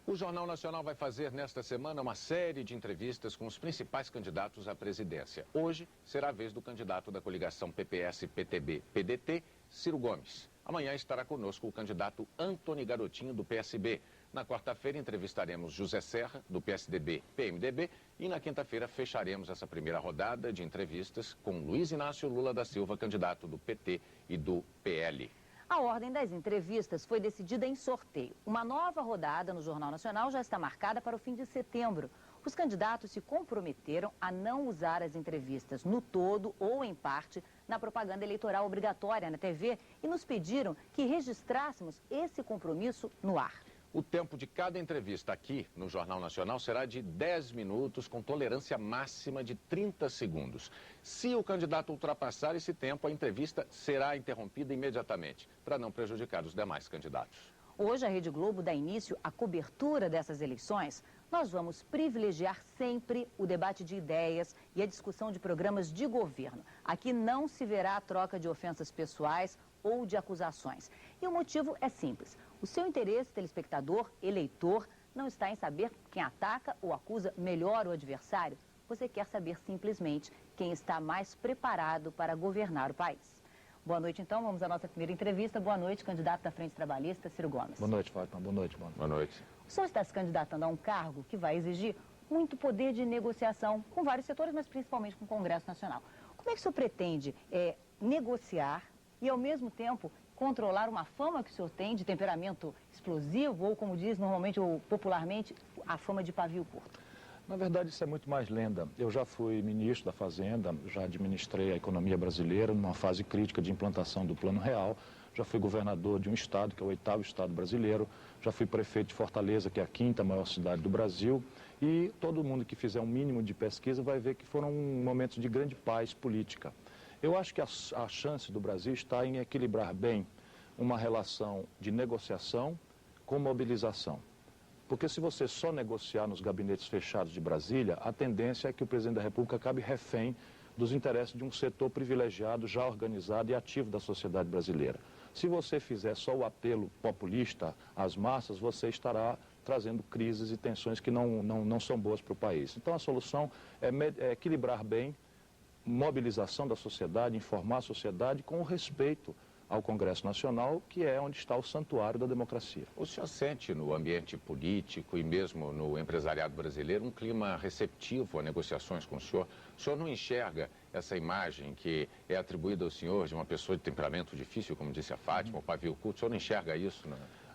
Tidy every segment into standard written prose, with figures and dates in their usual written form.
O Jornal Nacional vai fazer nesta semana uma série de entrevistas com os principais candidatos à presidência. Hoje será a vez do candidato da coligação PPS-PTB-PDT, Ciro Gomes. Amanhã estará conosco o candidato Antony Garotinho, do PSB. Na quarta-feira entrevistaremos José Serra, do PSDB-PMDB, e na quinta-feira fecharemos essa primeira rodada de entrevistas com Luiz Inácio Lula da Silva, candidato do PT e do PL. A ordem das entrevistas foi decidida em sorteio. Uma nova rodada no Jornal Nacional já está marcada para o fim de setembro. Os candidatos se comprometeram a não usar as entrevistas no todo ou em parte na propaganda eleitoral obrigatória na TV e nos pediram que registrássemos esse compromisso no ar. O tempo de cada entrevista aqui no Jornal Nacional será de 10 minutos, com tolerância máxima de 30 segundos. Se o candidato ultrapassar esse tempo, a entrevista será interrompida imediatamente, para não prejudicar os demais candidatos. Hoje a Rede Globo dá início à cobertura dessas eleições. Nós vamos privilegiar sempre o debate de ideias e a discussão de programas de governo. Aqui não se verá a troca de ofensas pessoais ou de acusações. E o motivo é simples. O seu interesse, telespectador, eleitor, não está em saber quem ataca ou acusa melhor o adversário. Você quer saber simplesmente quem está mais preparado para governar o país. Boa noite, então. Vamos à nossa primeira entrevista. Boa noite, candidato da Frente Trabalhista, Ciro Gomes. Boa noite, Fátima. Boa noite, mano. Boa noite. O senhor está se candidatando a um cargo que vai exigir muito poder de negociação com vários setores, mas principalmente com o Congresso Nacional. Como é que o senhor pretende negociar e, ao mesmo tempo, controlar uma fama que o senhor tem de temperamento explosivo ou, como diz normalmente ou popularmente, a fama de pavio curto? Na verdade, isso é muito mais lenda. Eu já fui ministro da Fazenda, já administrei a economia brasileira numa fase crítica de implantação do Plano Real, já fui governador de um estado, que é o 8º estado brasileiro, já fui prefeito de Fortaleza, que é a 5ª maior cidade do Brasil, e todo mundo que fizer um mínimo de pesquisa vai ver que foram momentos de grande paz política. Eu acho que a chance do Brasil está em equilibrar bem uma relação de negociação com mobilização. Porque se você só negociar nos gabinetes fechados de Brasília, a tendência é que o presidente da República acabe refém dos interesses de um setor privilegiado, já organizado e ativo da sociedade brasileira. Se você fizer só o apelo populista às massas, você estará trazendo crises e tensões que não são boas para o país. Então a solução é equilibrar bem mobilização da sociedade, informar a sociedade com o respeito ao Congresso Nacional, que é onde está o santuário da democracia. O senhor sente no ambiente político e mesmo no empresariado brasileiro um clima receptivo a negociações com o senhor? O senhor não enxerga essa imagem que é atribuída ao senhor de uma pessoa de temperamento difícil, como disse a Fátima, o pavio curto? O senhor não enxerga isso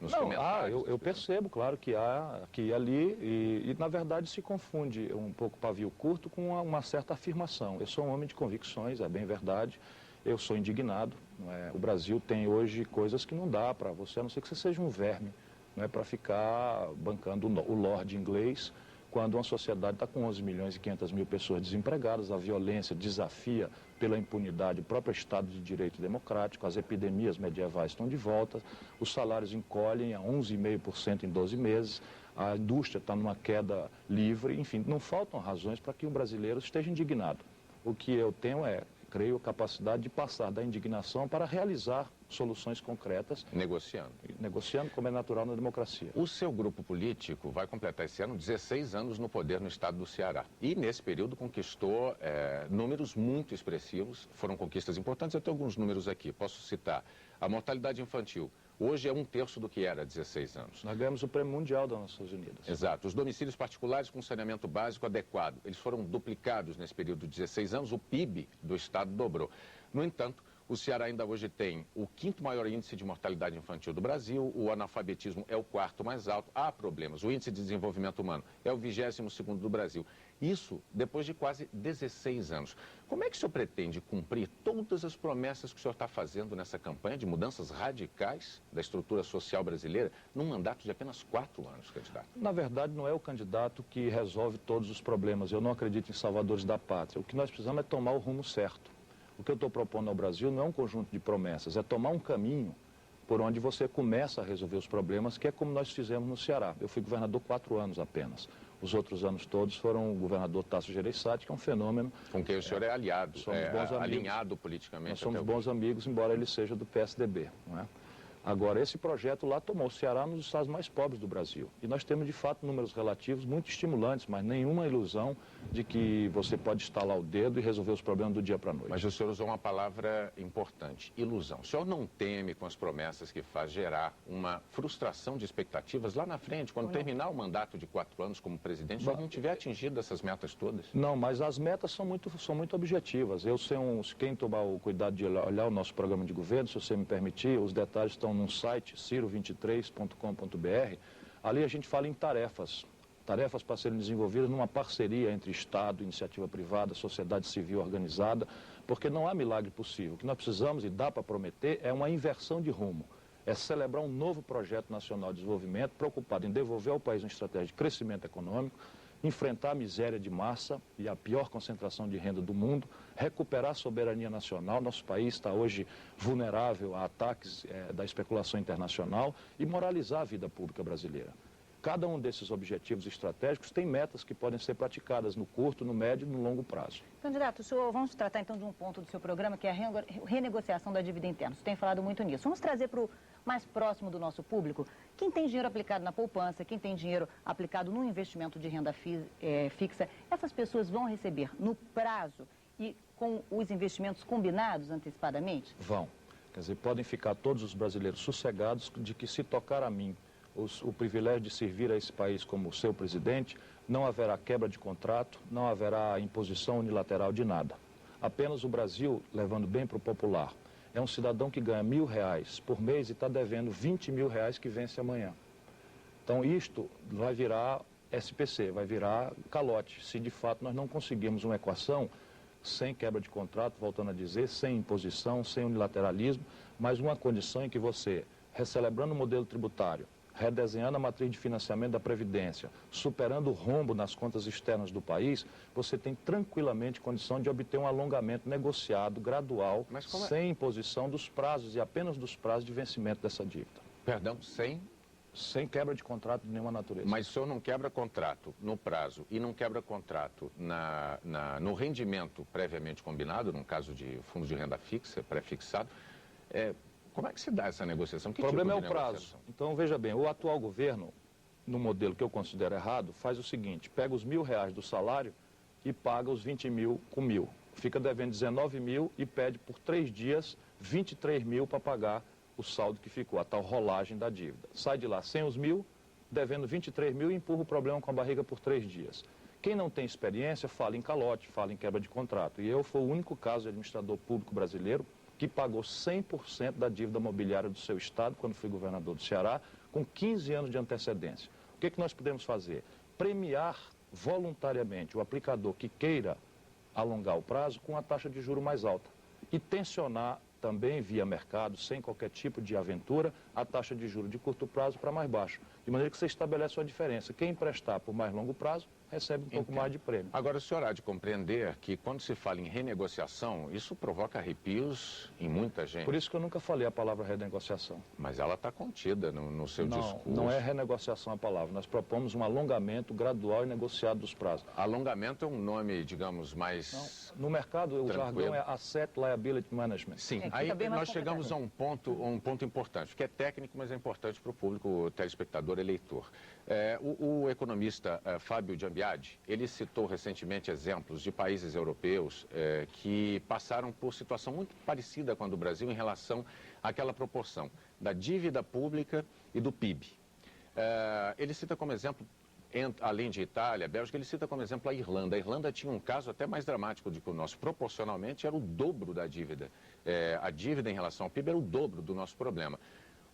nos comentários? Eu percebo, claro, que há aqui e ali, e na verdade se confunde um pouco pavio curto com uma certa afirmação. Eu sou um homem de convicções, é bem verdade. Eu sou indignado. O Brasil tem hoje coisas que não dá para você, a não ser que você seja um verme, para ficar bancando o Lorde inglês, quando uma sociedade está com 11 milhões e 500 mil pessoas desempregadas, a violência desafia pela impunidade o próprio Estado de Direito Democrático, as epidemias medievais estão de volta, os salários encolhem a 11,5% em 12 meses, a indústria está numa queda livre, enfim, não faltam razões para que o brasileiro esteja indignado. O que eu tenho creio, a capacidade de passar da indignação para realizar soluções concretas. Negociando. Negociando, como é natural na democracia. O seu grupo político vai completar esse ano 16 anos no poder no estado do Ceará. E nesse período conquistou números muito expressivos, foram conquistas importantes. Eu tenho alguns números aqui, posso citar. A mortalidade infantil hoje é 1/3 do que era há 16 anos. Nós ganhamos o Prêmio Mundial das Nações Unidas. Exato. Os domicílios particulares com saneamento básico adequado, eles foram duplicados nesse período de 16 anos, o PIB do estado dobrou. No entanto, o Ceará ainda hoje tem o 5º maior índice de mortalidade infantil do Brasil, o analfabetismo é o 4º mais alto, há problemas. O índice de desenvolvimento humano é o 22º do Brasil. Isso depois de quase 16 anos. Como é que o senhor pretende cumprir todas as promessas que o senhor está fazendo nessa campanha de mudanças radicais da estrutura social brasileira num mandato de apenas 4 anos, candidato? Na verdade, não é o candidato que resolve todos os problemas. Eu não acredito em salvadores da pátria. O que nós precisamos é tomar o rumo certo. O que eu estou propondo ao Brasil não é um conjunto de promessas, é tomar um caminho por onde você começa a resolver os problemas, que é como nós fizemos no Ceará. Eu fui governador 4 anos apenas. Os outros anos todos foram o governador Tasso Gereissati, que é um fenômeno. Com quem o senhor é aliado, somos bons amigos, alinhado politicamente. Nós somos bons amigos, embora ele seja do PSDB, não é? Agora, esse projeto lá tomou o Ceará nos estados mais pobres do Brasil. E nós temos, de fato, números relativos muito estimulantes, mas nenhuma ilusão de que você pode estalar o dedo e resolver os problemas do dia para a noite. Mas o senhor usou uma palavra importante, ilusão. O senhor não teme com as promessas que faz gerar uma frustração de expectativas lá na frente, quando terminar o mandato de 4 anos como presidente, o senhor não tiver atingido essas metas todas? Não, mas as metas são muito objetivas. Quem tomar o cuidado de olhar o nosso programa de governo, se você me permitir, os detalhes estão num site, ciro23.com.br. Ali a gente fala em tarefas para serem desenvolvidas numa parceria entre Estado, iniciativa privada, sociedade civil organizada, porque não há milagre possível. O que nós precisamos, e dá para prometer, é uma inversão de rumo. É celebrar um novo projeto nacional de desenvolvimento preocupado em devolver ao país uma estratégia de crescimento econômico, enfrentar a miséria de massa e a pior concentração de renda do mundo, recuperar a soberania nacional. Nosso país está hoje vulnerável a ataques da especulação internacional e moralizar a vida pública brasileira. Cada um desses objetivos estratégicos tem metas que podem ser praticadas no curto, no médio e no longo prazo. Candidato, vamos tratar então de um ponto do seu programa, que é a renegociação da dívida interna. Você tem falado muito nisso. Vamos trazer para o mais próximo do nosso público quem tem dinheiro aplicado na poupança, quem tem dinheiro aplicado no investimento de renda fixa. Essas pessoas vão receber no prazo e com os investimentos combinados antecipadamente? Vão. Quer dizer, podem ficar todos os brasileiros sossegados de que, se tocar a mim o privilégio de servir a esse país como seu presidente, não haverá quebra de contrato, não haverá imposição unilateral de nada. Apenas o Brasil, levando bem para o popular, é um cidadão que ganha R$1.000 por mês e está devendo R$20.000 que vence amanhã. Então isto vai virar SPC, vai virar calote, se de fato nós não conseguirmos uma equação sem quebra de contrato, voltando a dizer, sem imposição, sem unilateralismo, mas uma condição em que você, recelebrando o modelo tributário, redesenhando a matriz de financiamento da Previdência, superando o rombo nas contas externas do país, você tem tranquilamente condição de obter um alongamento negociado, gradual, sem imposição dos prazos e apenas dos prazos de vencimento dessa dívida. Perdão, Sem quebra de contrato de nenhuma natureza. Mas o senhor não quebra contrato no prazo e não quebra contrato no rendimento previamente combinado, no caso de fundo de renda fixa, pré-fixado, como é que se dá essa negociação? O problema é o prazo. Então, veja bem, o atual governo, no modelo que eu considero errado, faz o seguinte: pega os R$1.000 do salário e paga os 20.000 com 1.000. Fica devendo 19.000 e pede por 3 dias 23.000 para pagar o saldo que ficou, a tal rolagem da dívida. Sai de lá sem os 1.000, devendo 23.000 e empurra o problema com a barriga por 3 dias. Quem não tem experiência fala em calote, fala em quebra de contrato. E eu fui o único caso de administrador público brasileiro que pagou 100% da dívida mobiliária do seu estado, quando fui governador do Ceará, com 15 anos de antecedência. O que nós podemos fazer? Premiar voluntariamente o aplicador que queira alongar o prazo com a taxa de juro mais alta e tensionar também via mercado, sem qualquer tipo de aventura, a taxa de juro de curto prazo para mais baixo. De maneira que você estabelece uma diferença. Quem emprestar por mais longo prazo recebe um pouco mais de prêmio. Agora, o senhor há de compreender que quando se fala em renegociação, isso provoca arrepios em muita gente. Por isso que eu nunca falei a palavra renegociação. Mas ela está contida no seu discurso. Não é renegociação a palavra. Nós propomos um alongamento gradual e negociado dos prazos. Alongamento é um nome, digamos, mais... No mercado, o jargão é Asset Liability Management. Sim, aí nós chegamos a um ponto importante, que é técnico, mas é importante para o público telespectador, eleitor. O economista Fábio Giambiadi, ele citou recentemente exemplos de países europeus que passaram por situação muito parecida com a do Brasil em relação àquela proporção da dívida pública e do PIB. Ele cita como exemplo, além de Itália, Bélgica, ele cita como exemplo a Irlanda. A Irlanda tinha um caso até mais dramático do que o nosso. Proporcionalmente, era o dobro da dívida. A dívida em relação ao PIB era o dobro do nosso problema.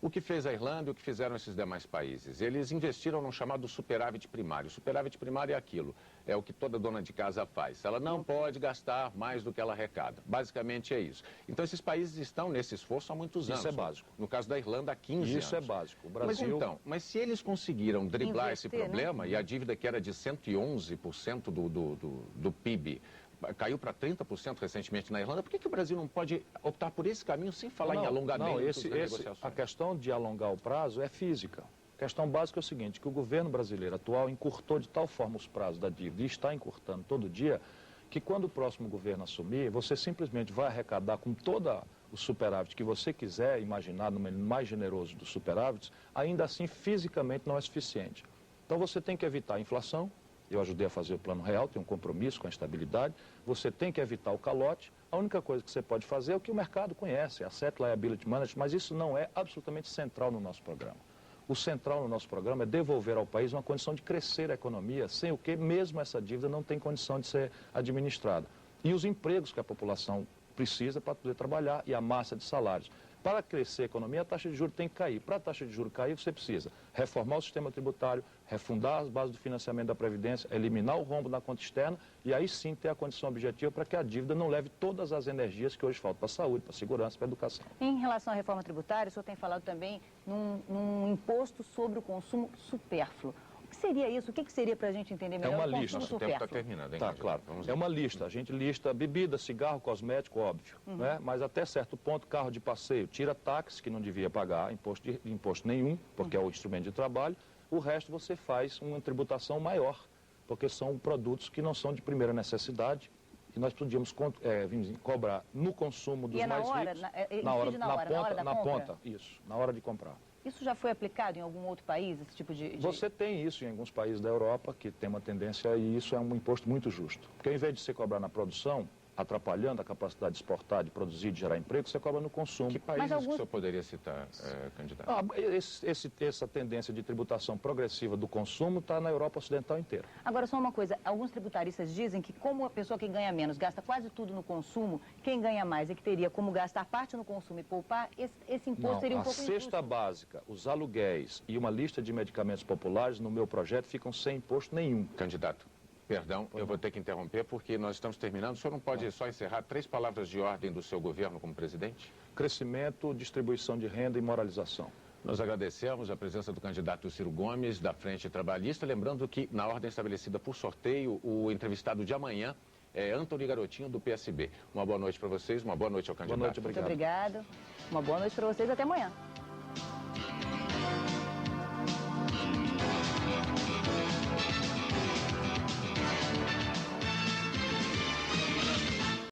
O que fez a Irlanda e o que fizeram esses demais países? Eles investiram no chamado superávit primário. O superávit primário é aquilo, é o que toda dona de casa faz. Ela não pode gastar mais do que ela arrecada. Basicamente é isso. Então, esses países estão nesse esforço há muitos anos. Isso é básico. No caso da Irlanda, há 15 anos. Isso é básico. O Brasil... Mas se eles conseguiram driblar esse problema, e a dívida que era de 111% do PIB... caiu para 30% recentemente na Irlanda. Por que o Brasil não pode optar por esse caminho sem falar em alongamento das negociações? A questão de alongar o prazo é física. A questão básica é o seguinte, que o governo brasileiro atual encurtou de tal forma os prazos da dívida e está encurtando todo dia, que quando o próximo governo assumir, você simplesmente vai arrecadar com todo o superávit que você quiser imaginar, no mais generoso dos superávites, ainda assim fisicamente não é suficiente. Então você tem que evitar a inflação. Eu ajudei a fazer o Plano Real, tem um compromisso com a estabilidade. Você tem que evitar o calote. A única coisa que você pode fazer é o que o mercado conhece, a Asset Liability Management, mas isso não é absolutamente central no nosso programa. O central no nosso programa é devolver ao país uma condição de crescer a economia, sem o que mesmo essa dívida não tem condição de ser administrada. E os empregos que a população precisa para poder trabalhar e a massa de salários. Para crescer a economia, a taxa de juros tem que cair. Para a taxa de juros cair, você precisa reformar o sistema tributário, refundar as bases do financiamento da Previdência, eliminar o rombo na conta externa e aí sim ter a condição objetiva para que a dívida não leve todas as energias que hoje faltam para a saúde, para a segurança, para a educação. Em relação à reforma tributária, o senhor tem falado também num imposto sobre o consumo supérfluo. O que seria isso? O que seria para a gente entender melhor uma o lista. consumo Nosso tempo está supérfluo? terminando, hein, Tá, candidato? claro. Vamos É lá. uma lista. A gente lista bebida, cigarro, cosmético, óbvio. Né? Mas até certo ponto, carro de passeio, tira táxi, que não devia pagar imposto nenhum, porque é o instrumento de trabalho. O resto você faz uma tributação maior, porque são produtos que não são de primeira necessidade. E nós podíamos cobrar no consumo dos E é na mais hora? ricos. Na hora da compra? Ponta, isso, na hora de comprar. Isso já foi aplicado em algum outro país, esse tipo de... Você tem isso em alguns países da Europa, que tem uma tendência, e isso é um imposto muito justo. Porque ao invés de você cobrar na produção, atrapalhando a capacidade de exportar, de produzir, de gerar emprego, você cobra no consumo. Que países alguns- que o senhor poderia citar, candidato? Essa tendência de tributação progressiva do consumo está na Europa Ocidental inteira. Agora, só uma coisa, alguns tributaristas dizem que como a pessoa que ganha menos gasta quase tudo no consumo, quem ganha mais é que teria como gastar parte no consumo e poupar, esse imposto seria um a pouco cesta injusto. básica, os aluguéis e uma lista de medicamentos populares no meu projeto ficam sem imposto nenhum. Candidato, perdão, eu vou ter que interromper porque nós estamos terminando. O senhor não pode só encerrar 3 palavras de ordem do seu governo como presidente? Crescimento, distribuição de renda e moralização. Nós agradecemos a presença do candidato Ciro Gomes, da Frente Trabalhista. Lembrando que, na ordem estabelecida por sorteio, o entrevistado de amanhã é Antony Garotinho, do PSB. Uma boa noite para vocês, uma boa noite ao candidato. Boa noite, Muito obrigado. Uma boa noite para vocês, até amanhã.